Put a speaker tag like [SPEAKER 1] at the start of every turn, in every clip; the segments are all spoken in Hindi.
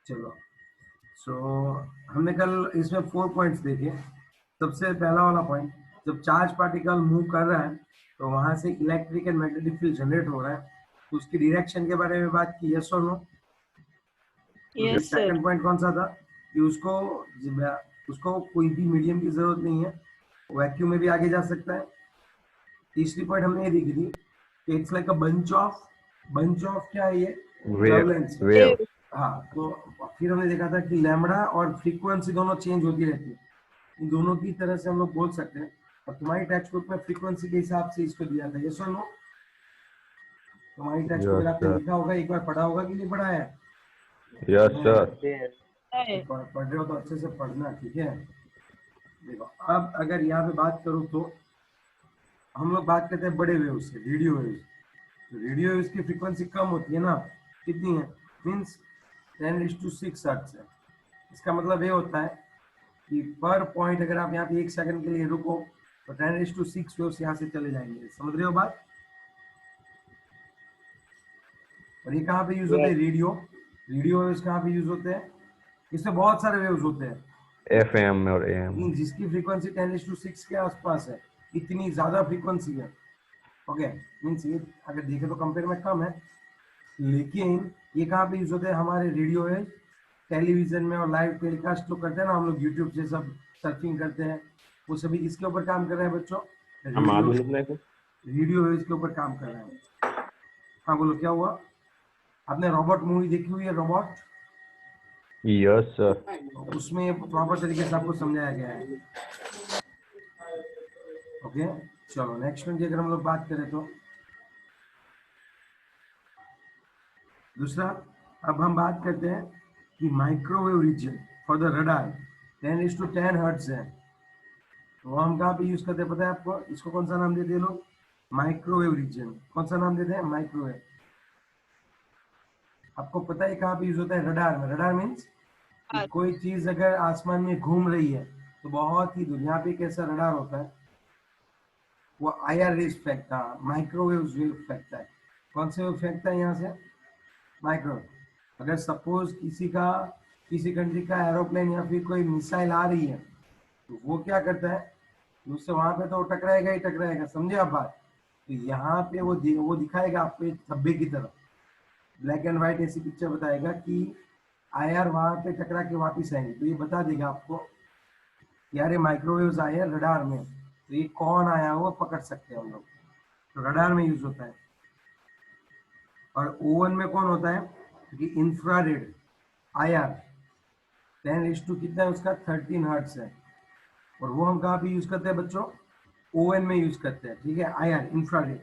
[SPEAKER 1] चलो, सो हमने कल इसमें 4 पॉइंट्स देखे। सबसे पहला वाला पॉइंट, जब चार्ज पार्टिकल मूव कर रहा है तो वहां से electric and magnetic field generate हो रहा है, तो उसकी डायरेक्शन के बारे में बात की, यस और नो? तो फिर
[SPEAKER 2] यस सर।
[SPEAKER 1] सेकंड पॉइंट कौन सा था कि उसको उसको कोई भी मीडियम की जरूरत नहीं है, वैक्यूम में भी आगे जा सकता है। तीसरी पॉइंट हमने ये देखी थी कि it's like a bunch of क्या है ये,
[SPEAKER 3] वेव
[SPEAKER 1] टर्बुलेंस।
[SPEAKER 3] वेव
[SPEAKER 1] हाँ, तो फिर हमने देखा था कि लैम्बडा और फ्रीक्वेंसी दोनों चेंज होती रहती है, इन दोनों की तरह से हम लोग बोल सकते हैं। और तुम्हारी टेक्स्ट बुक में फ्रीक्वेंसी के हिसाब से इसको दिया था, यस और नो? तुम्हारी टेक्स्ट बुक
[SPEAKER 3] यस
[SPEAKER 1] आपने
[SPEAKER 3] सर
[SPEAKER 1] लिखा होगा, एक बार पढ़ा होगा कि नहीं पढ़ा है?
[SPEAKER 3] यस सर
[SPEAKER 1] पढ़ रहे हो तो अच्छे से पढ़ना, ठीक है? देखो, अब अगर यहाँ पे बात करूँ तो हम लोग बात करते हैं बड़े वेव्स से, रेडियो वेव्स। तो रेडियो वेव्स की फ्रीक्वेंसी कम होती है ना, कितनी है? मीन्स 10⁶ हर्ट्ज है। इसका मतलब ये होता है कि पर पॉइंट अगर आप यहाँ पे 1 सेकंड के लिए रुको तो 10⁶ वेव्स यहाँ से चले जाएंगे। समझ रहे हो बात? और ये कहाँ पे यूज होते हैं? रेडियो वेव्स कहाँ पे यूज होते हैं? इसमें बहुत सारे वेव्स होते हैं,
[SPEAKER 3] FM और AM
[SPEAKER 1] लेकिन जिसकी फ्रीक्वेंसी 10⁶ के आसपास है, इतनी ज्यादा फ्रीक्वेंसी है, ओके, मीन्स ये अगर देखें तो कंपेयर में कम है, लेकिन ये कहाँ पे यूज होते हैं? हमारे रेडियो है, टेलीविजन में, और लाइव टेलीकास्ट जो करते हैं ना हम लोग यूट्यूब से, सब सर्फिंग करते हैं, वो सभी किसके ऊपर काम कर रहे हैं बच्चों? रेडियो वेव्स के ऊपर काम कर रहे हैं। हाँ बोलो, क्या हुआ? आपने रोबोट मूवी देखी हुई है, रोबोट?
[SPEAKER 3] यस सर
[SPEAKER 1] उसमें प्रॉपर तरीके से आपको समझाया गया है, ओके। चलो नेक्स्ट में अगर हम लोग बात करें तो दूसरा, अब हम बात करते हैं कि microwave region for the radar 10:10 hertz है, तो हम कहाँ पे यूज करते हैं पता है आपको? इसको कौन सा नाम देते हैं लोग? Microwave region. कौन सा नाम देते हैं? माइक्रोवेव। आपको पता है कहाँ पे यूज होता है? रडार में। रडार मीन्स कि कोई चीज अगर आसमान में घूम रही है तो बहुत ही दूर, यहाँ पे कैसा रडार होता है, वो IR रेज फेंकता है, माइक्रोवेव वेव फेंकता है। कौन से वेव फेंकता है यहाँ से? माइक्रोवेव। अगर सपोज किसी कंट्री का एरोप्लेन या फिर कोई मिसाइल आ रही है तो वो क्या करता है, उससे वहां पे तो टकराएगा ही टकराएगा, समझे आप बात? तो यहाँ पे वो दिखाएगा आपको एक धब्बे की तरह, ब्लैक एंड व्हाइट ऐसी पिक्चर बताएगा कि IR वहां पे टकरा के वापिस आएंगे, तो ये बता देगा आपको यार ये माइक्रोवेव्स आए हैं रडार में, तो ये कौन आया वो पकड़ सकते हैं हम लोग, तो रडार में यूज होता है। और ओवन में कौन होता है? कि इंफ्रारेड IR 10 कितना है उसका? 13 हर्ट्स है, और वो हम कहाँ पे यूज करते हैं बच्चों? ओवन में यूज करते हैं, ठीक है, IR इंफ्रारेड।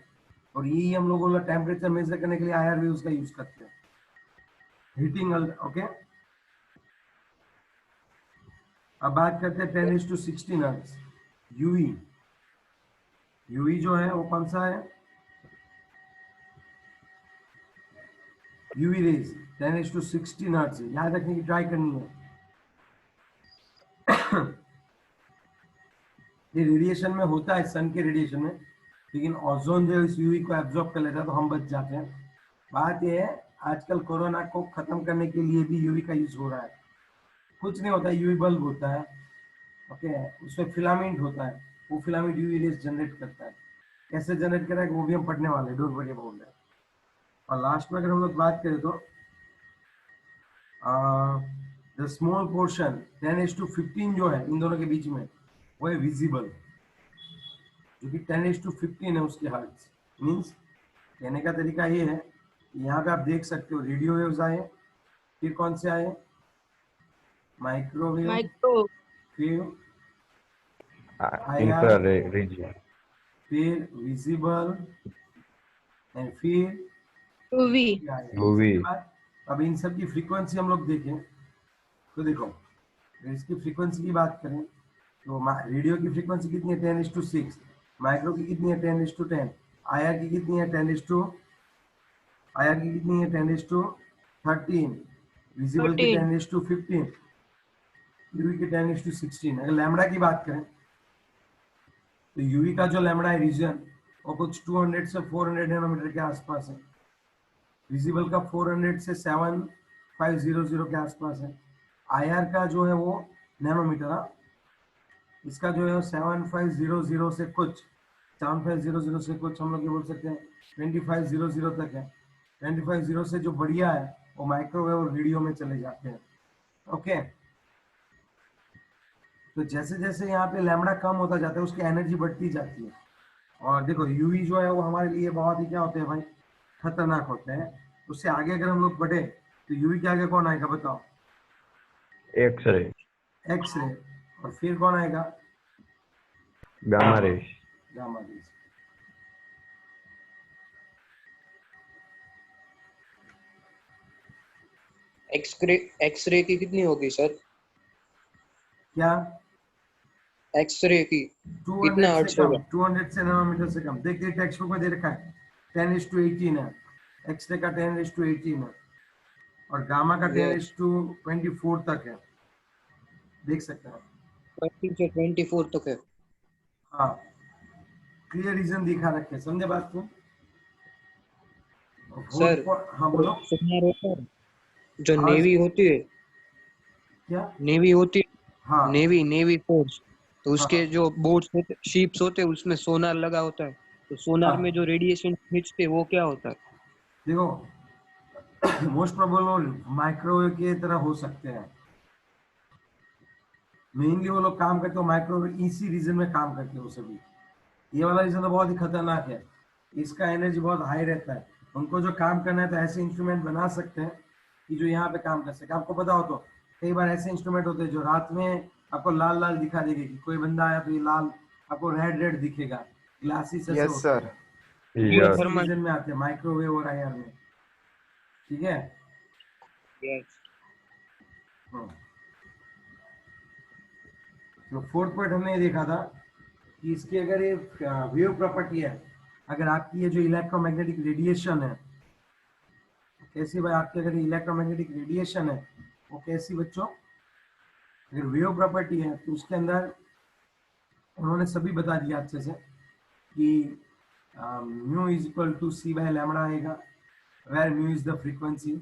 [SPEAKER 1] और यही हम लोगों टेम्परेचर मेजर करने के लिए IR वेव्स का यूज करते हैं, हीटिंग, ओके। अब बात करते हैं 10⁻16 हर्ट्ज, यूवी। यूवी जो है वो कौन सा है? यूवी रेज 10⁻16 हर्ट्ज है, याद रखने की ट्राई करनी है। ये रेडिएशन में होता है, सन के रेडिएशन में, लेकिन ओजोन जो इस यूवी को एब्जॉर्ब कर लेता है तो हम बच जाते हैं। बात यह है, आजकल कोरोना को खत्म करने के लिए भी यूवी का यूज हो रहा है। कुछ नहीं होता, यूवी बल्ब होता है, ओके, उसमें फिलामेंट होता है, वो फिलामेंट यूवी रेज जनरेट करता है। कैसे जनरेट कर रहा है वो भी हम पढ़ने वाले हैं, डोंट वरी अबाउट दैट। और लास्ट में अगर हम लोग बात करें तो द स्मॉल पोर्शन 10:15 जो है इन दोनों के बीच में, वो है विजिबल, जो कि 10:15 है उसके हर्ट्ज। मीन्स कहने का तरीका ये है कि यहाँ पे आप देख सकते हो रेडियो वेव्स आए, फिर कौन से आए? माइक्रोवेव, फिर IR,
[SPEAKER 3] इंफ्रारेड रीजन
[SPEAKER 1] फिर विजिबल, एंड फिर
[SPEAKER 2] यूवी।
[SPEAKER 3] यूवी
[SPEAKER 1] इसके बाद अब इन सब की फ्रीक्वेंसी हम लोग देखें तो देखो, अगर इसकी फ्रीक्वेंसी की बात करें तो रेडियो की फ्रीक्वेंसी कितनी है? 10:6। माइक्रो की कितनी है? 10:10। IR की कितनी है? 10:IR की कितनी है? 10:13। विजिबल की 10:15। यूवी की 10:16। अगर लैम्बडा की बात करें तो यूवी का जो लैम्बडा है रीजन, वो कुछ 200 से 400 नैनोमीटर के आसपास है। विजिबल का 400 से 7500 के आसपास है। IR का जो है वो नैनोमीटर, हाँ, इसका जो है 7500 से कुछ, 7500 से कुछ हम लोग ये बोल सकते हैं 2500 तक है। 2500 से जो बढ़िया है वो माइक्रोवेव और वीडियो में चले जाते हैं। ओके, तो जैसे जैसे यहाँ पे लैम्बडा कम होता जाता है उसकी एनर्जी बढ़ती जाती है। और देखो यूवी जो है वो हमारे लिए बहुत ही क्या होते हैं भाई, खतरनाक होते हैं। उससे आगे अगर हम लोग बढ़े तो यूवी के आगे कौन आएगा बताओ?
[SPEAKER 3] X ray,
[SPEAKER 1] X ray. और फिर कौन आएगा?
[SPEAKER 3] Gamma rays.
[SPEAKER 1] Gamma rays.
[SPEAKER 2] X-ray की कितनी होगी सर?
[SPEAKER 1] क्या?
[SPEAKER 2] एक्सरे की
[SPEAKER 1] 200
[SPEAKER 2] कितना
[SPEAKER 1] से
[SPEAKER 2] हर्ट्ज
[SPEAKER 1] कम,
[SPEAKER 2] होगा?
[SPEAKER 1] 200 से नैनोमीटर से कम। देखिए टेक्स्ट बुक में दे रखा है 10:18 है, एक्सरे का 10:18 है, और गामा का
[SPEAKER 2] यस,
[SPEAKER 1] 10:24 तक है। देख सकते हैं।
[SPEAKER 2] 20 से 24 तक है।
[SPEAKER 1] हाँ, क्लियर रीजन दिखा रखे, समझे बात को?
[SPEAKER 2] सर
[SPEAKER 1] हाँ बोलो।
[SPEAKER 2] सोनार होता है, जो
[SPEAKER 1] आवाज
[SPEAKER 2] नेवी होती है,
[SPEAKER 1] क्या?
[SPEAKER 2] नेवी होती है,
[SPEAKER 1] हाँ
[SPEAKER 2] नेवी फोर्स, तो उसके
[SPEAKER 1] हाँ
[SPEAKER 2] जो बोट्स होते, शिप्स होते हैं, उसमें सोनार लगा होता है। तो सोनार में
[SPEAKER 1] हाँ,
[SPEAKER 2] जो रेडिएशन खींचते हैं, वो क्या होता है?
[SPEAKER 1] देखो मोस्ट प्रोबेबल माइक्रोवेव की तरह हो सकते हैं। मेनली वो लोग काम करते हो माइक्रोवेव इसी रीजन में काम करते हो सभी। ये वाला रीजन तो बहुत ही खतरनाक है, इसका एनर्जी बहुत हाई रहता है। उनको जो काम करना है तो ऐसे इंस्ट्रूमेंट बना सकते हैं कि जो यहाँ पे काम कर सके। आपको पता हो तो कई बार ऐसे इंस्ट्रूमेंट होते हैं जो रात में आपको लाल लाल दिखा देंगे कि कोई बंदा आया तो ये लाल आपको रेड रेड दिखेगा। ग्लासेस ऐसे
[SPEAKER 4] यस
[SPEAKER 1] होते
[SPEAKER 4] सर।
[SPEAKER 1] हैं, तो वो
[SPEAKER 2] ये
[SPEAKER 3] यस।
[SPEAKER 1] इसी
[SPEAKER 2] थर्मल।
[SPEAKER 1] रीजन में आते हैं माइक्रोवेव और IR में। ठीक है।
[SPEAKER 2] यस
[SPEAKER 1] हाँ। तो फोर्थ पॉइंट हमने ये देखा था कि इसकी अगर ये वेव प्रॉपर्टी है, अगर आपकी ये जो इलेक्ट्रोमैग्नेटिक रेडिएशन है कैसी भाई, आपकी अगर इलेक्ट्रोमैग्नेटिक रेडिएशन है वो कैसी बच्चों, अगर वेव प्रॉपर्टी है तो उसके अंदर उन्होंने सभी बता दिया अच्छे से कि mu is equal to C by lambda आएगा, where mu is the frequency.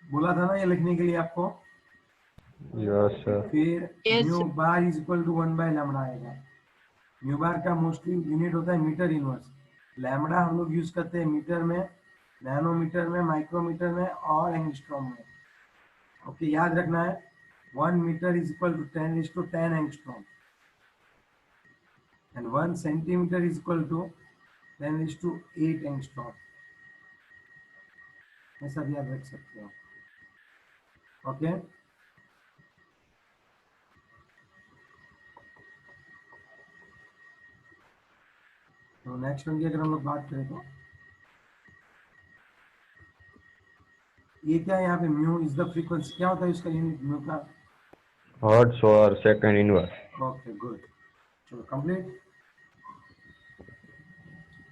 [SPEAKER 1] बोला था ना ये लिखने के लिए आपको।
[SPEAKER 3] Yes sir.
[SPEAKER 1] फिर
[SPEAKER 5] Yes,
[SPEAKER 1] mu
[SPEAKER 5] sir.
[SPEAKER 1] Bar is equal to 1/λ आएगा। म्यू बार का मोस्टली यूनिट होता है मीटर इनवर्स। लैम्बडा हम लोग यूज करते हैं मीटर में, नैनोमीटर में, माइक्रोमीटर में और एंगस्ट्रॉम में। ओके, याद रखना है 1 metre is equal to 10 angstrom and 1 centimetre is equal to 10 8 angstrom. ये सब याद रख सकते हो। ओके, तो नेक्स्ट वन की अगर हम लोग बात करें तो ये क्या है यहाँ पे, म्यू इज द फ्रीक्वेंसी, क्या होता है इसका यूनिट म्यू का?
[SPEAKER 3] हर्ट्ज और सेकंड इनवर्स।
[SPEAKER 1] ओके गुड, चलो कंप्लीट।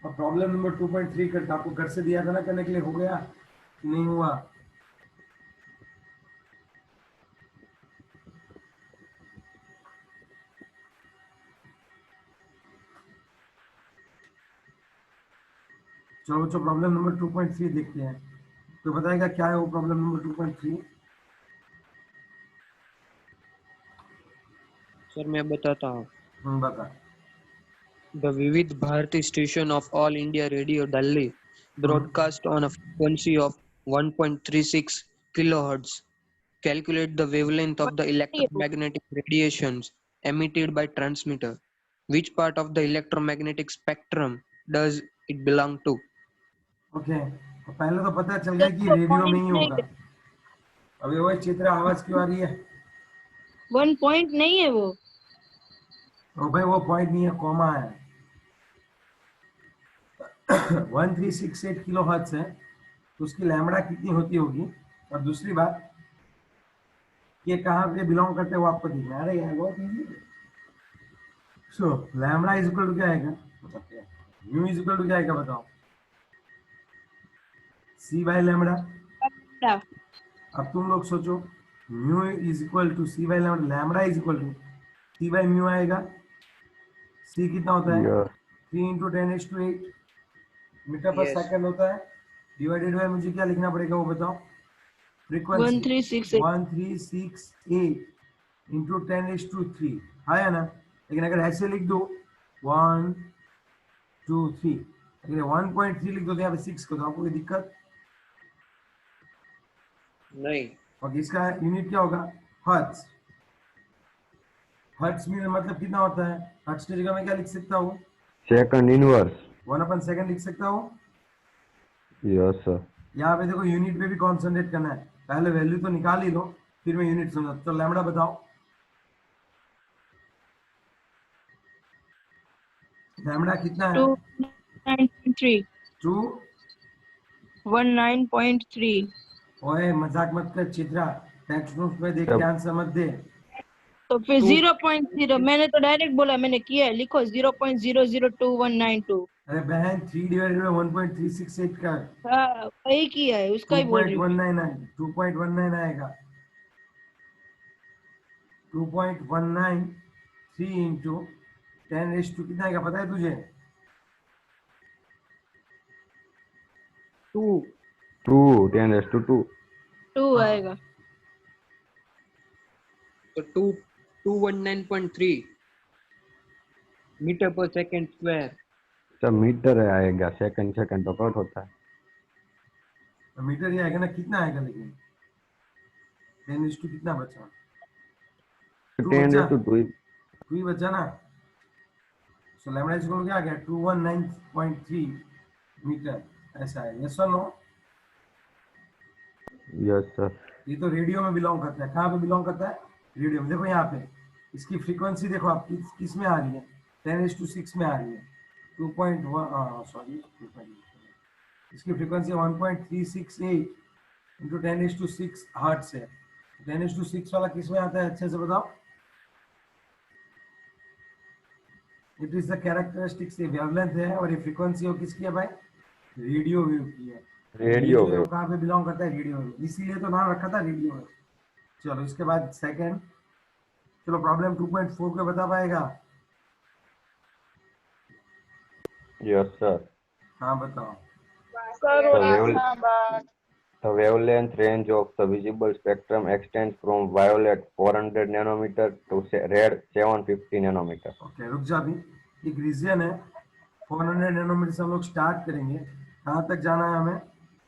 [SPEAKER 1] अब प्रॉब्लम नंबर 2.3 करता, आपको घर से दिया था ना करने के लिए, हो गया कि नहीं हुआ? चलो बच्चों प्रॉब्लम नंबर 2.3 देखते हैं, तो बताएगा क्या है वो प्रॉब्लम नंबर 2.3।
[SPEAKER 2] सर, मैं बताता हूँ।
[SPEAKER 1] बता।
[SPEAKER 2] The Vivid Bharati station of All India Radio Delhi broadcast on a frequency of 1.36 kilohertz. Calculate the wavelength of the electromagnetic radiations emitted by transmitter. Which part of the electromagnetic spectrum does it belong to?
[SPEAKER 1] Okay, तो पहले तो पता चल गया कि रेडियो में ही होगा। अभी वही चित्र, आवाज क्यों आ रही है?
[SPEAKER 5] 1 पॉइंट नहीं है वो।
[SPEAKER 1] तो भाई वो पॉइंट नहीं है, कॉमा है। 1368 किलो हर्ट्ज है, तो उसकी लैम्बडा कितनी होती होगी? और दूसरी बात, ये कहाँ पे बिलोंग करते हैं वो आपको दिखना है। अरे यार बहुत इजी है। So lambda is equal to क्या आएगा, म्यू इज इक्वल टू क्या आएगा बताओ? C by lambda. अब तुम लोग सोचो, mu is equal to C by lambda, lambda is equal to C by mu आएगा। सी कितना होता है?
[SPEAKER 3] Yes
[SPEAKER 1] 3 × 10⁸ metre per
[SPEAKER 2] Yes.
[SPEAKER 1] Second होता है, डिवाइडेड बाय मुझे क्या लिखना पड़ेगा वो बताओ? फ्रीक्वेंसी
[SPEAKER 5] 1368
[SPEAKER 1] 1368 इंटू 10⁻³ आया ना। लेकिन अगर ऐसे लिख दो 1 2 3, अगर 1.3 लिख दो तो यहाँ पे 6 को, तो आपको कोई दिक्कत?
[SPEAKER 2] नहीं।
[SPEAKER 1] और इसका यूनिट क्या होगा? हर्ट्ज। हर्ट्ज में मतलब कितना होता है? हर्ट्ज की जगह मैं क्या लिख सकता हूँ?
[SPEAKER 3] Second inverse.
[SPEAKER 1] 1/2 लिख सकता हूँ।
[SPEAKER 3] Yes sir.
[SPEAKER 1] यहाँ पे देखो यूनिट पे भी कॉन्सेंट्रेट करना है, पहले वैल्यू तो निकाल ही लो फिर मैं यूनिट समझा। तो लैम्बडा बताओ, लैम्बडा कितना है?
[SPEAKER 5] 19.3
[SPEAKER 1] 2।
[SPEAKER 5] 19.3
[SPEAKER 1] ओए मजाक मत कर चित्रा, टेक्स्ट नोट में देख के आंसर मत दे।
[SPEAKER 5] तो फिर
[SPEAKER 2] 2
[SPEAKER 5] 0.0 मैंने तो डायरेक्ट बोला, मैंने किया है, लिखो 0.002192।
[SPEAKER 1] अरे बहन 3/1.368 का
[SPEAKER 5] हाँ वही किया है, उसका ही बोल रही हूँ मैं।
[SPEAKER 1] 2.19 आएगा। 2.193 इंटू 10⁻² कितना आएगा पता है तुझे?
[SPEAKER 2] 2
[SPEAKER 3] 2 10⁻²।
[SPEAKER 5] 2
[SPEAKER 1] हाँ
[SPEAKER 5] आएगा।
[SPEAKER 2] तो 219.3 मीटर पर सेकंड स्क्वायर।
[SPEAKER 3] सर मीटर आएगा, सेकंड सेकंड तो कट होता है।
[SPEAKER 1] तो मीटर ही आएगा ना, कितना आएगा लेकिन 10⁻² कितना बचा? 2 बचा,
[SPEAKER 3] 10⁻²।
[SPEAKER 1] 2 ही बचा ना। सो लैम्बडा इक्वल क्या आ गया? 219.3 मीटर, ऐसा है। यस और नो?
[SPEAKER 3] Yes sir.
[SPEAKER 1] ये तो रेडियो में बिलोंग करता है। कहाँ पे बिलोंग करता है? रेडियो में। देखो यहाँ पे इसकी फ्रीक्वेंसी देखो आप किस में आ रही है? 10⁻6 में आ रही है। 2.1 सॉरी 2. इसकी फ्रीक्वेंसी 1.368 इंटू 10⁻6 हर्ट्ज है। 10⁻6 वाला किस में आता है अच्छे से बताओ? इट इज द कैरेक्टरिस्टिक्स, ये वेवलेंथ है और ये फ्रीक्वेंसी हो किसकी है भाई? रेडियो वेव की है।
[SPEAKER 3] Radio
[SPEAKER 1] wave
[SPEAKER 3] wave.
[SPEAKER 1] कहाँ पे बिलोंग करता है? रेडियो वेव, इसीलिए तो नाम रखा था रेडियो वेव। चलो इसके बाद सेकंड, चलो प्रॉब्लम 2.4 को बता पाएगा?
[SPEAKER 3] Yes sir.
[SPEAKER 1] हाँ बताओ।
[SPEAKER 3] The wavelength range of the visible spectrum extends from violet 400 nanometer to red 750 nanometer.
[SPEAKER 1] Okay रुक जा, अभी एक रीजन है। 400 नैनोमीटर से हम लोग स्टार्ट करेंगे। कहाँ तक जाना है हमें?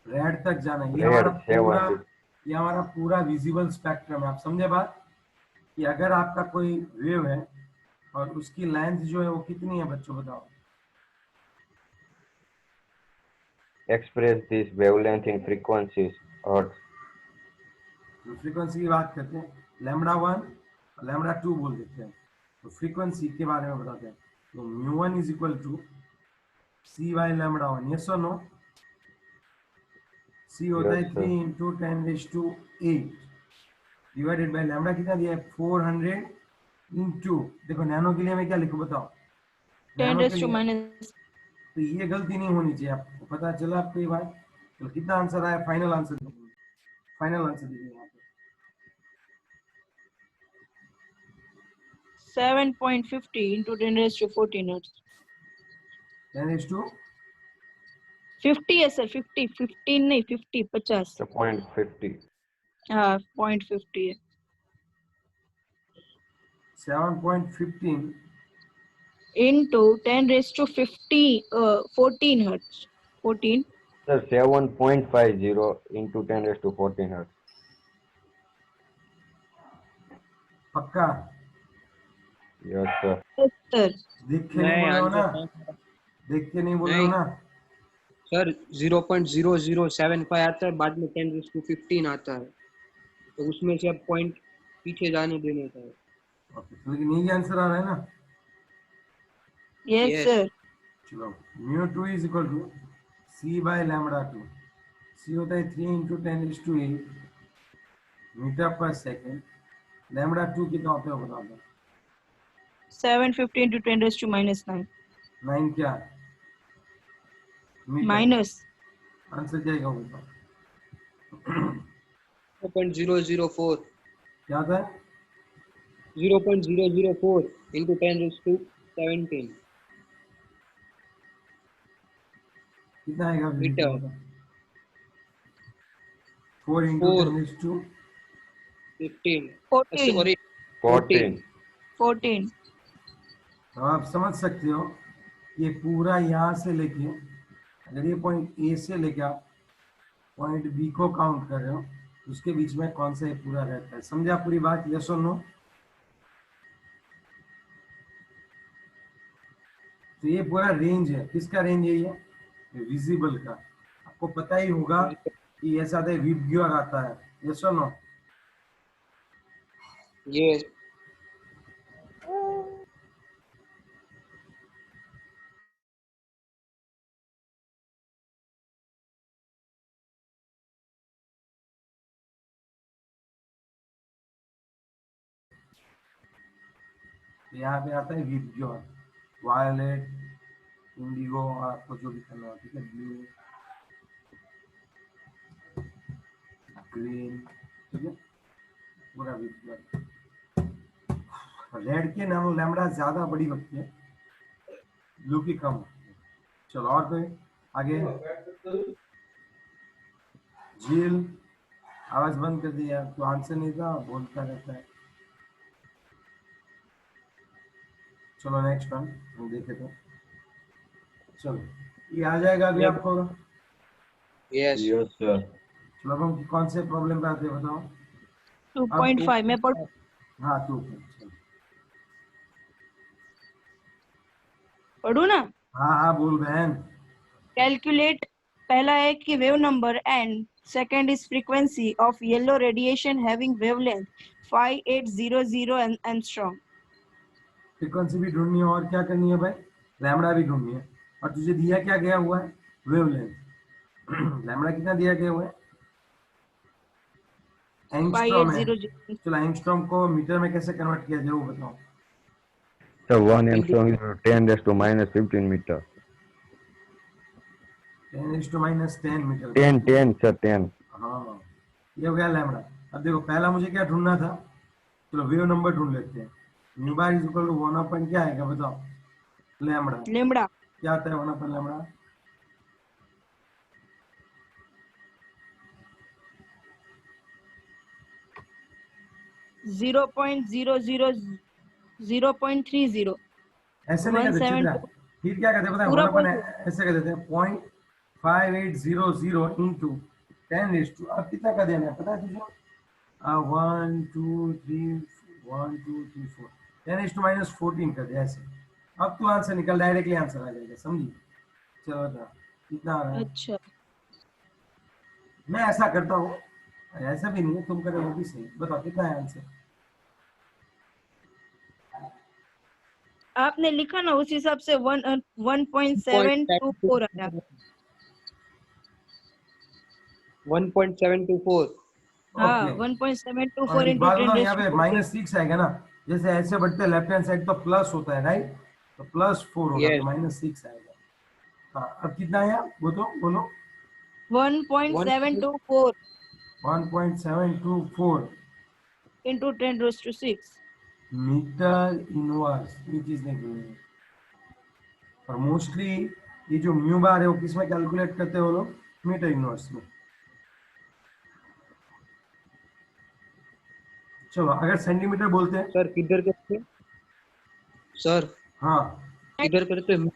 [SPEAKER 1] रेड तक जाना है।
[SPEAKER 3] Red 750.
[SPEAKER 1] ये हमारा पूरा विजिबल स्पेक्ट्रम है। आप समझे बात? कि अगर आपका कोई वेव है और उसकी लेंथ जो है वो कितनी है बच्चों बताओ?
[SPEAKER 3] Express this wavelength in frequencies hertz.
[SPEAKER 1] तो फ्रीक्वेंसी की बात करते हैं, λ1 λ2 बोल देते हैं। तो फ्रीक्वेंसी के बारे में बताते हैं। तो μ1 is equal to c/λ1। Yes और नो? सी होता है
[SPEAKER 3] Yes
[SPEAKER 1] 3
[SPEAKER 3] sir.
[SPEAKER 1] Into 10⁸8 divided by lambda कितना दिया है? 400 इंटू, देखो नैनो के लिए मैं क्या लिखूं बताओ?
[SPEAKER 5] 10
[SPEAKER 1] नैनो के
[SPEAKER 5] रेस टू
[SPEAKER 1] लिए
[SPEAKER 5] माइनस
[SPEAKER 1] तो ये गलती नहीं होनी चाहिए। आपको पता चला आपको ये बात? तो कितना आंसर आया? फाइनल आंसर दीजिए, फाइनल आंसर दीजिए यहाँ पे।
[SPEAKER 5] 7.50 into 10 raised to 14 hertz।
[SPEAKER 1] 10⁻²?
[SPEAKER 5] 50 है सर, 50 15 नहीं 50 50।
[SPEAKER 3] The 0.50.
[SPEAKER 5] हाँ 0.50 है।
[SPEAKER 1] 7.15
[SPEAKER 5] into 10 raised to 14 hertz 14।
[SPEAKER 3] Sir 7.50 into 10⁻14 hertz.
[SPEAKER 1] पक्का?
[SPEAKER 3] Yes sir.
[SPEAKER 5] सर
[SPEAKER 1] देख के नहीं
[SPEAKER 2] नहीं
[SPEAKER 1] बोले हो ना?
[SPEAKER 2] आंसर
[SPEAKER 1] देख के नहीं बोले हो
[SPEAKER 2] नहीं
[SPEAKER 1] ना?
[SPEAKER 2] सर 0.0075 आता है, बाद में 10⁻15 आता है, तो उसमें से अब पॉइंट पीछे जाने देने का है।
[SPEAKER 1] ओके, तो लेकिन यही आंसर आ रहा है ना?
[SPEAKER 5] Yes
[SPEAKER 2] yes
[SPEAKER 5] sir.
[SPEAKER 1] चलो μ2 is equal to c/λ2। c होता है 3 इंटू 10⁸8 मीटर पर सेकेंड। λ2 कितना होता है वो बता दो?
[SPEAKER 5] 750 into 10 raised to minus 9
[SPEAKER 1] 9 क्या? मीटर।
[SPEAKER 5] minus
[SPEAKER 1] आंसर क्या होगा?
[SPEAKER 2] 0.004
[SPEAKER 1] क्या था?
[SPEAKER 2] 0.004 into 10⁻17
[SPEAKER 1] कितना आएगा?
[SPEAKER 2] Metre.
[SPEAKER 1] 4 into 10 is to
[SPEAKER 2] 15
[SPEAKER 5] 14
[SPEAKER 2] sorry
[SPEAKER 3] 14.
[SPEAKER 5] 14
[SPEAKER 1] तो आप समझ सकते हो ये पूरा यहाँ से लेके अगर ये पॉइंट ए से लेके आप पॉइंट बी को काउंट कर रहे हो उसके बीच में कौन सा ये पूरा रहता है, समझा पूरी बात? यस और नो? तो ये पूरा रेंज है, किसका रेंज है ये? विजिबल का। आपको पता ही होगा कि ऐसा आता है विबग्योर आता है, यस और नो?
[SPEAKER 2] yes
[SPEAKER 1] यहाँ पे आता है विबग्योर, वायलेट, इंडिगो, और आपको जो भी करना हो, ठीक है, ब्लू, ग्रीन, ठीक है, पूरा विबग्योर। रेड के नाम लैम्बडा ज्यादा बड़ी होती है, ब्लू की कम होती है। चलो और कोई आगे? झील, आवाज बंद कर दिया तो आंसर नहीं था, बोलता रहता है। चलो नेक्स्ट वन हम देखे तो, चलो ये आ जाएगा अभी
[SPEAKER 2] Yes.
[SPEAKER 1] आपको।
[SPEAKER 2] yes
[SPEAKER 3] Yes, sir.
[SPEAKER 1] चलो अब हम कौन से प्रॉब्लम पे आते हैं बताओ?
[SPEAKER 5] 2.5 मैं पढ़
[SPEAKER 1] हाँ तो
[SPEAKER 5] पढ़ू ना?
[SPEAKER 1] हाँ हाँ बोल बहन।
[SPEAKER 5] कैलकुलेट, पहला है कि wave number and second is frequency of yellow radiation having wavelength 5800 angstrom.
[SPEAKER 1] Frequency भी ढूंढनी है और क्या करनी है भाई? लैम्बडा भी ढूंढनी है। और तुझे दिया क्या गया हुआ है? वेवलेंथ। लैम्बडा कितना दिया गया हुआ है? एंगस्ट्रॉम है।
[SPEAKER 5] 5800
[SPEAKER 1] चलो एंगस्ट्रॉम को मीटर में कैसे कन्वर्ट किया जाए वो बताओ।
[SPEAKER 3] So 1 angstrom is 10 raised to minus 15 meter.
[SPEAKER 1] 10⁻10 metre.
[SPEAKER 3] 10, sir, 10.
[SPEAKER 1] हाँ ये हो गया लैम्बडा। अब देखो पहला मुझे क्या ढूंढना था, चलो वेव नंबर ढूंढ लेते हैं। Nu bar is equal to 1/, क्या आएगा बताओ? लैम्बडा।
[SPEAKER 5] लेम्बडा
[SPEAKER 1] क्या आता है 1/, lambda?
[SPEAKER 5] Zero point zero zero 0.30
[SPEAKER 1] ऐसे नहीं करते चित्रा,
[SPEAKER 5] 172
[SPEAKER 1] फिर क्या करते हैं पता है?
[SPEAKER 5] पूरा
[SPEAKER 1] 1/,
[SPEAKER 5] बोल दो।
[SPEAKER 1] ऐसे कर देते हैं 0.5800 इंटू 10⁻, अब कितना का देना है पता है तुझे? 1 2 3 1 2 3 4 10⁻14 कर दे ऐसे। अब तू आंसर निकल, डायरेक्टली आंसर आ जाएगा, समझी? चलो बता कितना आ रहा है।
[SPEAKER 5] अच्छा
[SPEAKER 1] मैं ऐसा करता हूँ, ऐसा भी नहीं है, तुम करे वो भी सही। बताओ कितना है आंसर?
[SPEAKER 5] आपने लिखा ना उस हिसाब से 1.724 आया।
[SPEAKER 2] 1.724
[SPEAKER 5] हाँ
[SPEAKER 1] ओके।
[SPEAKER 5] 1.724
[SPEAKER 1] और एक
[SPEAKER 5] इंटू
[SPEAKER 1] बात बताओ,
[SPEAKER 5] 10
[SPEAKER 1] यहाँ पे -6 आएगा ना, जैसे ऐसे बढ़ते लेफ्ट हैंड साइड तो प्लस होता है राइट, तो +4 होगा,
[SPEAKER 2] Yes.
[SPEAKER 1] तो -6 आएगा। हाँ अब कितना है बोलो बोलो?
[SPEAKER 5] 1.724
[SPEAKER 1] 1.724
[SPEAKER 5] इंटू 10⁻6।
[SPEAKER 1] मीटर इनवर्स, ये चीज नहीं बोलेंगे। और मोस्टली ये जो म्यू बार है वो किस में कैलकुलेट करते हो लोग? मीटर इनवर्स में। चलो अगर सेंटीमीटर बोलते हैं,
[SPEAKER 2] सर किधर करते हैं? सर
[SPEAKER 1] हाँ
[SPEAKER 2] किधर करते हैं?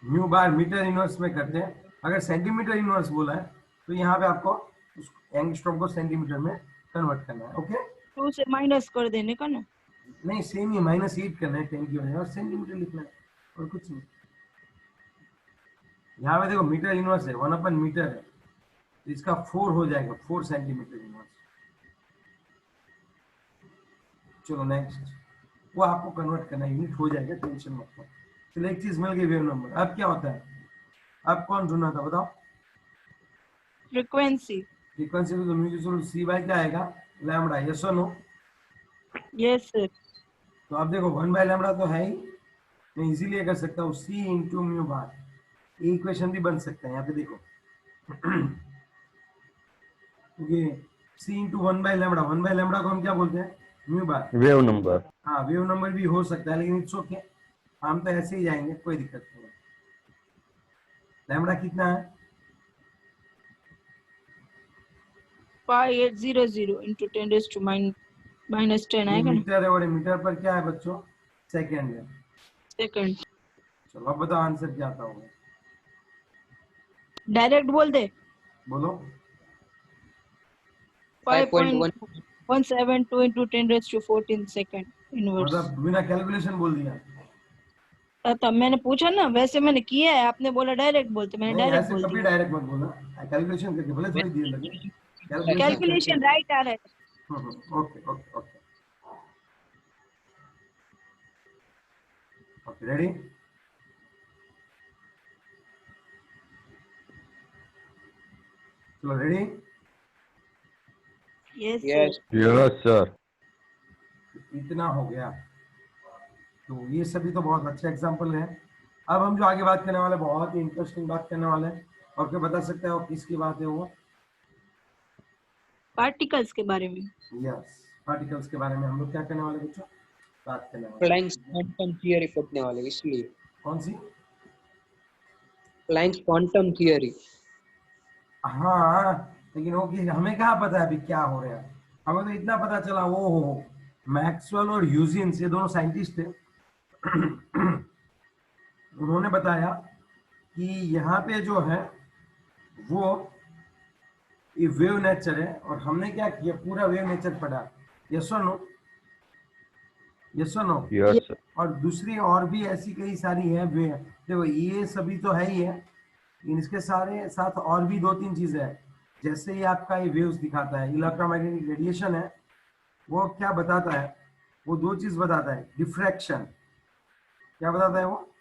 [SPEAKER 1] म्यू बार मीटर इनवर्स में करते हैं। अगर सेंटीमीटर इनवर्स बोला है तो यहाँ पे आपको उस एंगस्ट्रॉम को सेंटीमीटर में कन्वर्ट करना है। ओके
[SPEAKER 5] 2 से माइनस कर देने का ना।
[SPEAKER 1] नहीं सेम ही, -8 करना है 10 की वजह और सेंटीमीटर लिखना है और कुछ नहीं। यहाँ पे देखो मीटर इनवर्स है, 1/, मीटर है, तो इसका 4 हो जाएगा, 4 सेंटीमीटर इनवर्स। चलो नेक्स्ट, वो आपको कन्वर्ट करना है, यूनिट हो जाएगा, टेंशन मत लो। चलो एक चीज मिल गई वेव नंबर। अब क्या होता है? अब कौन ढूंढना था बताओ?
[SPEAKER 5] फ्रीक्वेंसी।
[SPEAKER 1] फ्रीक्वेंसी तो म्यूजिक सी बाय क्या आएगा? लैम्बडा। यस और नो?
[SPEAKER 5] Yes sir.
[SPEAKER 1] तो अब देखो 1/λ तो है ही, मैं इजीली कर सकता हूँ सी इंटू म्यू बार। ये इक्वेशन भी बन सकता है यहाँ पे देखो। ये सी इंटू 1/λ, 1/λ को हम क्या बोलते हैं? Mu bar.
[SPEAKER 3] Wave number.
[SPEAKER 1] हाँ वेव नंबर भी हो सकता है, लेकिन इट्स ओके, हम तो ऐसे ही जाएंगे, कोई दिक्कत नहीं है। लैम्बडा कितना है?
[SPEAKER 5] 5800 into 10 raised to minus 10
[SPEAKER 1] ये
[SPEAKER 5] आएगा ना
[SPEAKER 1] मीटर है और ये मीटर पर क्या है बच्चों? सेकंड है।
[SPEAKER 5] सेकंड।
[SPEAKER 1] चलो अब बताओ आंसर क्या आता होगा?
[SPEAKER 5] डायरेक्ट बोल दे।
[SPEAKER 1] बोलो।
[SPEAKER 5] 5.172 into 10 raised to 14 second inverse।
[SPEAKER 1] मतलब बिना कैलकुलेशन बोल दिया?
[SPEAKER 5] तब मैंने पूछा ना, वैसे मैंने किया है, आपने बोला डायरेक्ट बोलते, मैंने
[SPEAKER 1] नहीं
[SPEAKER 5] डायरेक्ट
[SPEAKER 1] ऐसे
[SPEAKER 5] बोल
[SPEAKER 1] कभी
[SPEAKER 5] दिया।
[SPEAKER 1] डायरेक्ट मत बोलना, कैलकुलेशन करके भले थोड़ी देर लगे, कैलकुलेशन करके।
[SPEAKER 5] कैलकुलेशन राइट आ रहा है।
[SPEAKER 1] Okay okay okay okay, ready? चलो ready?
[SPEAKER 5] Yes
[SPEAKER 2] Yes.
[SPEAKER 3] Yes sir.
[SPEAKER 1] इतना हो गया, तो ये सभी तो बहुत अच्छे एग्जाम्पल हैं। अब हम जो आगे बात करने वाले बहुत ही इंटरेस्टिंग बात करने वाले हैं, और क्या बता सकते हो किसकी बात है वो?
[SPEAKER 5] पार्टिकल्स के बारे में।
[SPEAKER 1] यस, पार्टिकल्स के बारे में हम लोग क्या करने वाले बच्चों? बात करने वाले।
[SPEAKER 2] प्लैंक्स क्वांटम थियरी पढ़ने वाले, इसलिए।
[SPEAKER 1] कौन सी?
[SPEAKER 2] Planck's quantum theory.
[SPEAKER 1] हाँ, लेकिन वो कि हमें क्या पता है अभी क्या हो रहा है? हमें तो इतना पता चला वो हो मैक्सवेल और ह्यूजेंस, ये दोनों साइंटिस्ट थे। उन्होंने बताया कि यहाँ पे जो है वो ये वेव नेचर है, और हमने क्या किया, पूरा वेव नेचर पढ़ा। यस और नो? यस और नो?
[SPEAKER 3] Yes sir.
[SPEAKER 1] और दूसरी और भी ऐसी कई सारी है वे, देखो ये सभी तो है ही है, लेकिन इसके सारे साथ और भी दो तीन चीजें हैं। जैसे ये आपका ये वेव्स दिखाता है, इलेक्ट्रोमैग्नेटिक रेडिएशन है, वो क्या बताता है? वो दो चीज बताता है, डिफ्रैक्शन। क्या बताता है वो?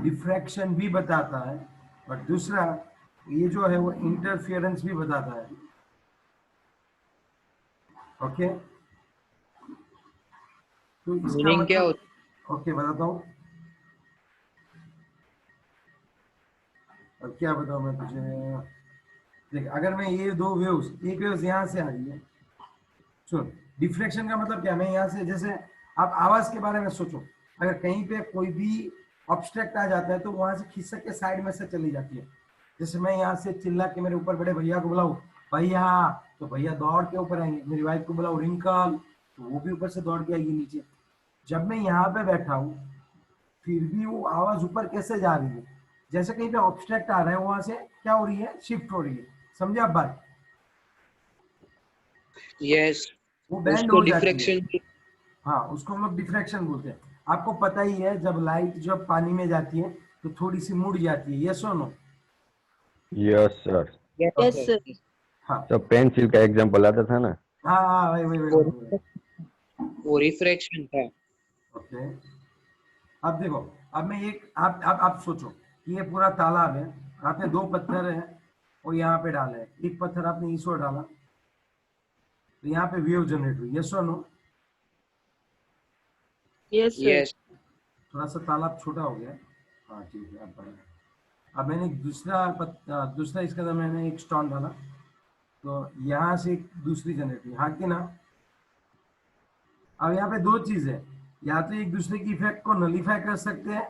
[SPEAKER 1] डिफ्रैक्शन भी बताता है, और दूसरा ये जो है वो इंटरफियरेंस भी बताता है। ओके, तो इसका
[SPEAKER 2] मीनिंग क्या
[SPEAKER 1] मतलब,
[SPEAKER 2] होता
[SPEAKER 1] ओके बताता हूँ। अब क्या बताऊँ मैं तुझे? देख, अगर मैं ये दो वेव्स, एक वेव्स यहाँ से आ रही है, सुन, डिफ्लेक्शन का मतलब क्या, मैं यहाँ से, जैसे आप आवाज के बारे में सोचो, अगर कहीं पे कोई भी ऑब्स्ट्रक्ट आ जाता है तो वहां से खिसक के साइड में से चली जाती है। जैसे मैं यहाँ से चिल्ला के मेरे ऊपर बड़े भैया को बुलाऊं, भैया, तो भैया दौड़ के ऊपर आएंगे। मेरी वाइफ को बुलाऊं, रिंकल, तो वो भी ऊपर से दौड़ के आएगी नीचे। जब मैं यहाँ पे बैठा हूँ फिर भी वो आवाज ऊपर कैसे जा रही है? जैसे कहीं पे ऑब्स्ट्रक्ट आ रहा है, वहां से क्या हो रही है, शिफ्ट हो रही है। समझे आप बात?
[SPEAKER 2] है? यस।
[SPEAKER 1] वो बैंड
[SPEAKER 2] उसको
[SPEAKER 1] हो जाती है।
[SPEAKER 2] डिफ्रैक्शन।
[SPEAKER 1] हाँ, उसको हम लोग डिफ्रैक्शन बोलते हैं। आपको पता ही है, जब लाइट जब पानी में जाती है तो थोड़ी सी मुड़ जाती है। यस और no?
[SPEAKER 3] Yes sir.
[SPEAKER 5] Yes sir.
[SPEAKER 1] हाँ
[SPEAKER 3] सर पेंसिल का एग्जांपल आता था ना।
[SPEAKER 1] हाँ हाँ, वही वही वही वही।
[SPEAKER 2] वो रिफ्रैक्शन था।
[SPEAKER 1] ओके, अब देखो, अब मैं एक, आप सोचो कि ये पूरा तालाब है, आपने दो पत्थर है और यहाँ पे डाले हैं। एक पत्थर आपने इस ओर डाला तो यहाँ पे वेव जनरेट हुई। यस और नो?
[SPEAKER 5] Yes sir.
[SPEAKER 2] यस।
[SPEAKER 1] थोड़ा सा तालाब छोटा हो गया। हाँ ठीक है, अब बड़ा। अब मैंने एक दूसरा इसके अंदर मैंने एक स्टोन डाला, तो यहाँ से एक दूसरी जनरेट हुई। हाँ कि ना? अब यहाँ पे दो चीज है, या तो एक दूसरे की इफेक्ट को नलीफाई कर सकते हैं,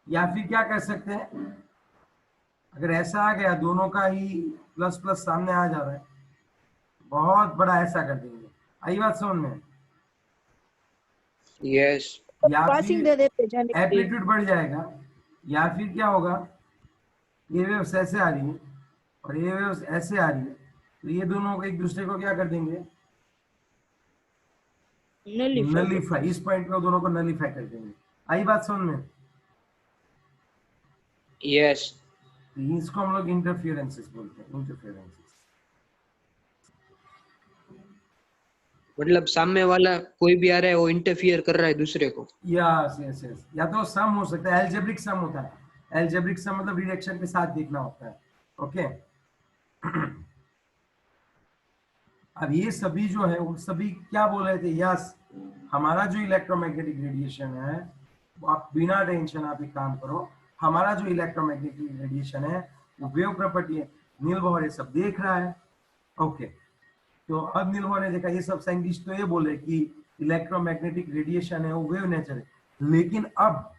[SPEAKER 1] या फिर क्या कर सकते हैं, अगर ऐसा आ गया दोनों का ही प्लस प्लस सामने आ जा रहा है, बहुत बड़ा ऐसा कर देंगे। आई बात समझ में?
[SPEAKER 2] यस।
[SPEAKER 1] या
[SPEAKER 5] पासिंग
[SPEAKER 1] फिर
[SPEAKER 5] दे देते जाने के लिए।
[SPEAKER 1] एम्पलीट्यूड बढ़ जाएगा, या फिर क्या होगा, ये वेव्स ऐसे आ रही है और ये वेव्स ऐसे आ रही है, तो ये दोनों को एक दूसरे को क्या कर देंगे, नलीफाई। इस पॉइंट पे दोनों को नलीफाई कर देंगे। आई बात समझ में?
[SPEAKER 2] यस।
[SPEAKER 1] तो इसको हम लोग इंटरफियरेंसेस बोलते हैं, इंटरफियरेंसेस।
[SPEAKER 2] मतलब सामने वाला कोई भी आ रहा है, वो इंटरफियर कर रहा है दूसरे को।
[SPEAKER 1] यस यस यस, या तो सम हो सकता है, एल्जेब्रिक सम होता है। एल्जेब्रिक सम मतलब रिडक्शन के साथ देखना होता है। ओके, अब ये सभी जो है वो सभी क्या बोल रहे थे? यस, हमारा जो इलेक्ट्रोमैग्नेटिक रेडिएशन है, वो आप बिना टेंशन आप एक काम करो, हमारा जो इलेक्ट्रोमैग्नेटिक रेडिएशन है वो वेव प्रॉपर्टी है। नील बोहर ये सब देख रहा है। ओके, तो अब नील बोहर ने देखा, ये सब साइंटिस्ट तो ये बोले कि इलेक्ट्रोमैग्नेटिक रेडिएशन है वो वेव नेचर है, लेकिन अब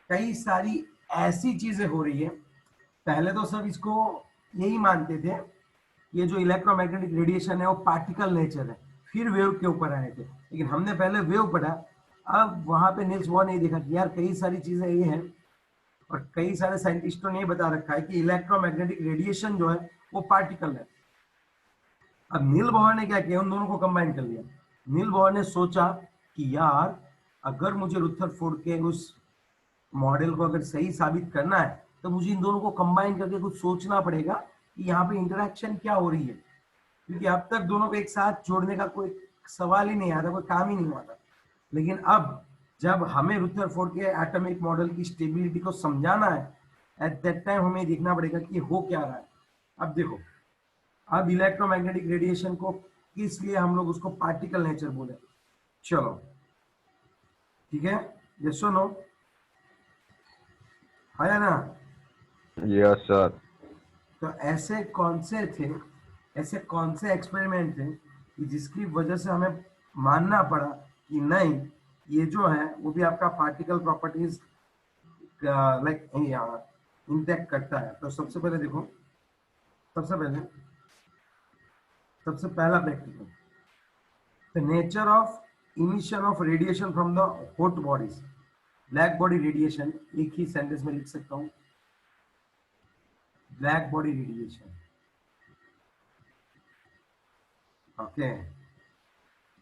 [SPEAKER 1] कई सारी ऐसी चीजें हो रही है। पहले तो सब इसको यही मानते थे ये जो इलेक्ट्रोमैग्नेटिक रेडिएशन है वो पार्टिकल नेचर है, फिर वेव के ऊपर आए थे, लेकिन हमने पहले वेव पढ़ा। अब वहां पे नील्स बोर ने देखा कि यार कई सारी चीजें ये हैं, और कई सारे साइंटिस्टों ने ये बता रखा है कि इलेक्ट्रोमैग्नेटिक रेडिएशन जो है वो पार्टिकल है। अब नील बोहर ने क्या किया, उन दोनों को कंबाइन कर लिया। नील बोहर ने सोचा कि यार अगर मुझे रुथरफोर्ड के उस मॉडल को अगर सही साबित करना है तो मुझे इन दोनों को कंबाइन करके कुछ सोचना पड़ेगा कि यहाँ पे इंटरेक्शन क्या हो रही है, क्योंकि अब तक दोनों को एक साथ जोड़ने का कोई सवाल ही नहीं आता, कोई काम ही नहीं हुआ था। लेकिन अब जब हमें रुथरफोर्ड के एटॉमिक मॉडल की स्टेबिलिटी को समझाना है, एट दैट टाइम हमें देखना पड़ेगा कि हो क्या रहा है। अब देखो, अब इलेक्ट्रोमैग्नेटिक रेडिएशन को किस लिए हम लोग उसको पार्टिकल नेचर बोले। चलो ठीक है, यस और नो, है ना?
[SPEAKER 3] Yes sir.
[SPEAKER 1] तो ऐसे कौन से थे, ऐसे कौन से एक्सपेरिमेंट थे कि जिसकी वजह से हमें मानना पड़ा कि नहीं ये जो है वो भी आपका पार्टिकल प्रॉपर्टीज लाइक इंटैक्ट करता है। तो सबसे पहले देखो, सबसे पहला practical, the nature of emission of radiation from the hot bodies. Black body radiation एक ही सेंटेंस में लिख सकता हूं, ब्लैक बॉडी रेडिएशन। ओके,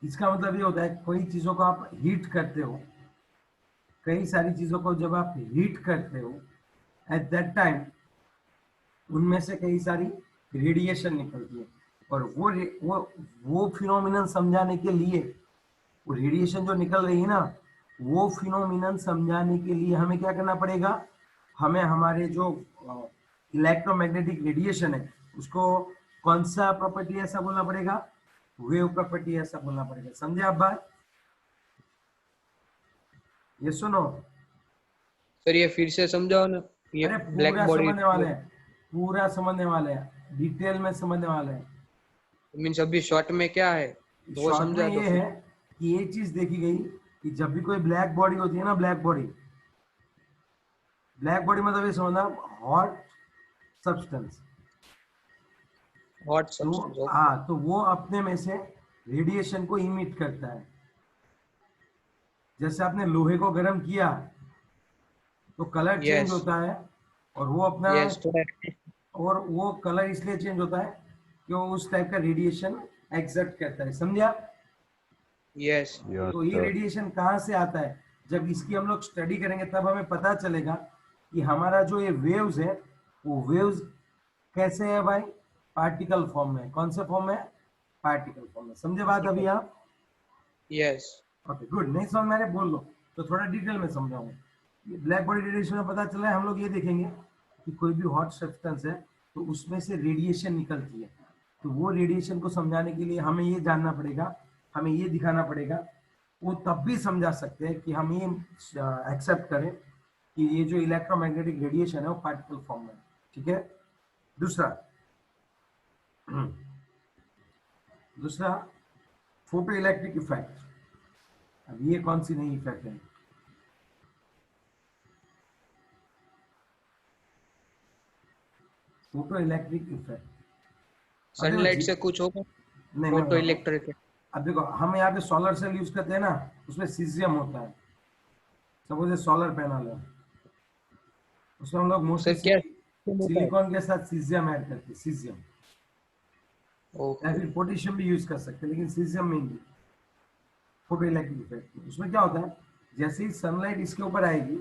[SPEAKER 1] इसका मतलब ये होता है कोई चीजों को आप हीट करते हो, कई सारी चीजों को जब आप हीट करते हो एट दैट टाइम उनमें से कई सारी रेडिएशन निकलती है, और वो फिनोमिनन समझाने के लिए, वो रेडिएशन जो निकल रही है ना, वो फिनोमिनन समझाने के लिए हमें क्या करना पड़ेगा, हमें हमारे जो इलेक्ट्रोमैग्नेटिक रेडिएशन है उसको कौन सा प्रॉपर्टी ऐसा बोलना पड़ेगा, वेव प्रॉपर्टी ऐसा बोलना पड़ेगा। समझे आप बात? ये सुनो
[SPEAKER 2] सर, ये फिर से समझाओ ना। ये
[SPEAKER 1] अरे
[SPEAKER 2] ब्लैक
[SPEAKER 1] पूरा
[SPEAKER 2] बॉडी
[SPEAKER 1] समझने वाले हैं, पूरा समझने वाले हैं, डिटेल में समझने वाले हैं।
[SPEAKER 2] मीन्स अभी शॉर्ट में क्या है वो
[SPEAKER 1] शॉर्ट
[SPEAKER 2] समझा
[SPEAKER 1] में
[SPEAKER 2] दो
[SPEAKER 1] ये
[SPEAKER 2] फिर।
[SPEAKER 1] है कि ये चीज देखी गई कि जब भी कोई ब्लैक बॉडी होती है ना, ब्लैक बॉडी मतलब ये समझना हॉट सब्सटेंस।
[SPEAKER 2] हॉट
[SPEAKER 1] तो
[SPEAKER 2] सब्सटेंस।
[SPEAKER 1] हाँ, तो वो अपने में से रेडिएशन को इमिट करता है। जैसे आपने लोहे को गर्म किया तो कलर चेंज
[SPEAKER 2] यस
[SPEAKER 1] होता है, और वो अपना
[SPEAKER 2] यस, थोड़ा
[SPEAKER 1] और वो कलर इसलिए चेंज होता है कि वो उस टाइप का रेडिएशन एक्सर्ट करता है। समझा?
[SPEAKER 2] यस
[SPEAKER 3] यस
[SPEAKER 1] तो ये
[SPEAKER 3] सर।
[SPEAKER 1] रेडिएशन कहाँ से आता है, जब इसकी हम लोग स्टडी करेंगे तब हमें पता चलेगा कि हमारा जो ये वेव्स है वो वेव्स कैसे है भाई, पार्टिकल फॉर्म में। कौन से फॉर्म में? पार्टिकल फॉर्म में। समझे बात अभी आप?
[SPEAKER 2] यस
[SPEAKER 1] ओके गुड, नहीं समझ में आ रहा बोल लो, तो थोड़ा डिटेल में समझाऊंगा। ये ब्लैक बॉडी रेडिएशन में पता चला है, हम लोग ये देखेंगे कि कोई भी हॉट सब्सटेंस है तो उसमें से रेडिएशन निकलती है, तो वो रेडिएशन को समझाने के लिए हमें ये जानना पड़ेगा, हमें ये दिखाना पड़ेगा। वो तब भी समझा सकते हैं कि हम ये एक्सेप्ट करें कि ये जो इलेक्ट्रोमैग्नेटिक रेडिएशन है वो पार्टिकल फॉर्म में। ठीक है, दूसरा फोटो इलेक्ट्रिक इफेक्ट। अब ये कौन सी नई इफेक्ट है? Photo electric effect.
[SPEAKER 2] सनलाइट से कुछ होगा?
[SPEAKER 1] नहीं
[SPEAKER 2] फोटो
[SPEAKER 1] नहीं,
[SPEAKER 2] इलेक्ट्रिक।
[SPEAKER 1] अब देखो हम यहाँ पे सोलर सेल यूज करते हैं ना, उसमें सीजियम होता है। सपोज सोलर पैनल है, उसमें हम लोग मोस्टली
[SPEAKER 2] सर क्या होता है?
[SPEAKER 1] सिलिकॉन के साथ सीजियम ऐड करते हैं, सीजियम या
[SPEAKER 2] ओके
[SPEAKER 1] फिर पोटेशियम भी यूज कर सकते हैं, लेकिन caesium mainly. Photo electric effect उसमें क्या होता है, जैसे ही सनलाइट इसके ऊपर आएगी,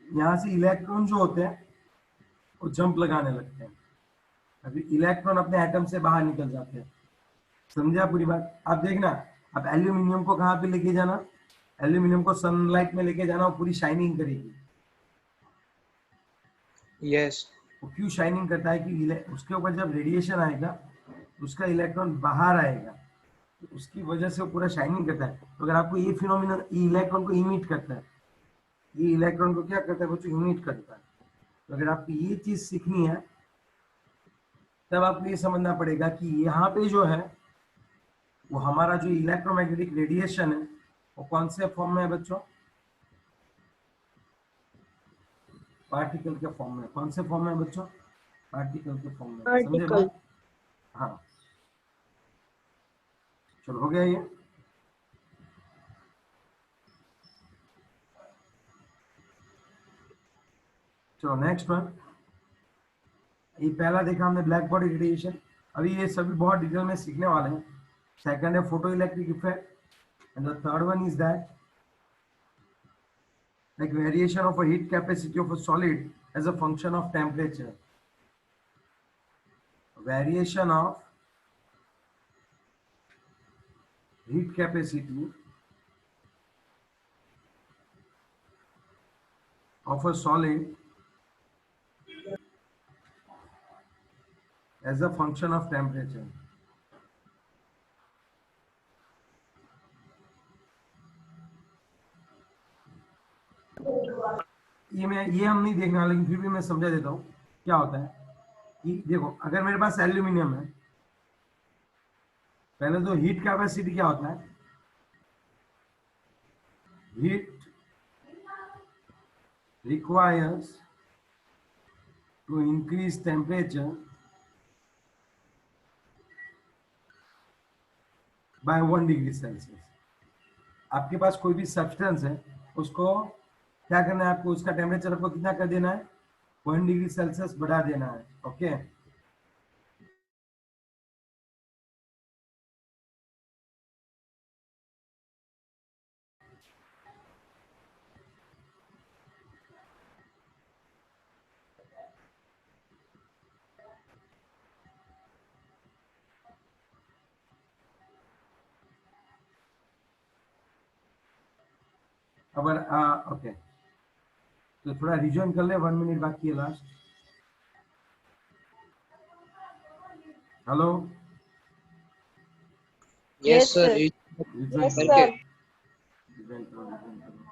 [SPEAKER 1] यहाँ से इलेक्ट्रॉन जो होते हैं वो जंप लगाने लगते हैं। अभी इलेक्ट्रॉन अपने एटम से बाहर निकल जाते हैं। समझा पूरी बात? आप देखना, अब एल्यूमिनियम को कहाँ पे लेके जाना, एल्यूमिनियम को सनलाइट में लेके जाना, वो पूरी शाइनिंग करेगी।
[SPEAKER 2] यस
[SPEAKER 1] वो क्यों शाइनिंग करता है कि उसके ऊपर जब रेडिएशन आएगा उसका इलेक्ट्रॉन बाहर आएगा, तो उसकी वजह से वो पूरा शाइनिंग करता है। तो अगर आपको ये फिनोमिनन इलेक्ट्रॉन को इमिट करता है, ये इलेक्ट्रॉन को क्या करता है, बच्चों, इमिट करता है। तो अगर आपको ये चीज सीखनी है तब आपको ये समझना पड़ेगा कि यहाँ पे जो है वो हमारा जो इलेक्ट्रोमैग्नेटिक रेडिएशन है वो कौन से फॉर्म में है बच्चों? पार्टिकल के फॉर्म में। कौन से फॉर्म में बच्चों? पार्टिकल के फॉर्म में। समझे
[SPEAKER 5] Particle.
[SPEAKER 1] बात? हाँ, चलो हो गया ये। चलो नेक्स्ट वन। ये पहला देखा हमने ब्लैक बॉडी रेडिएशन। अभी ये सभी बहुत डिटेल में सीखने वाले हैं। सेकंड है photo electric effect and the third one is that like variation of a heat capacity of a solid as a function of temperature. Variation of heat capacity of a solid as a function of temperature. ये हम नहीं देखना, लेकिन फिर भी मैं समझा देता हूँ क्या होता है। कि देखो, अगर मेरे पास एल्यूमिनियम है, पहले तो हीट कैपेसिटी क्या होता है? Heat requires to increase temperature by 1 degree Celsius. आपके पास कोई भी सब्सटेंस है, उसको क्या करना है? आपको उसका टेम्परेचर आपको कितना कर देना है? 1 डिग्री सेल्सियस बढ़ा देना है। ओके, अब ओके, तो थोड़ा रिजॉइन कर ले। 1 मिनट बाकी है last. Hello,
[SPEAKER 2] Yes, sir.
[SPEAKER 5] sir.
[SPEAKER 2] It-
[SPEAKER 1] rejoin
[SPEAKER 5] Yes,
[SPEAKER 1] करो,
[SPEAKER 2] करके
[SPEAKER 5] sir.
[SPEAKER 1] रिजॉइन करो, रिजॉइन करो।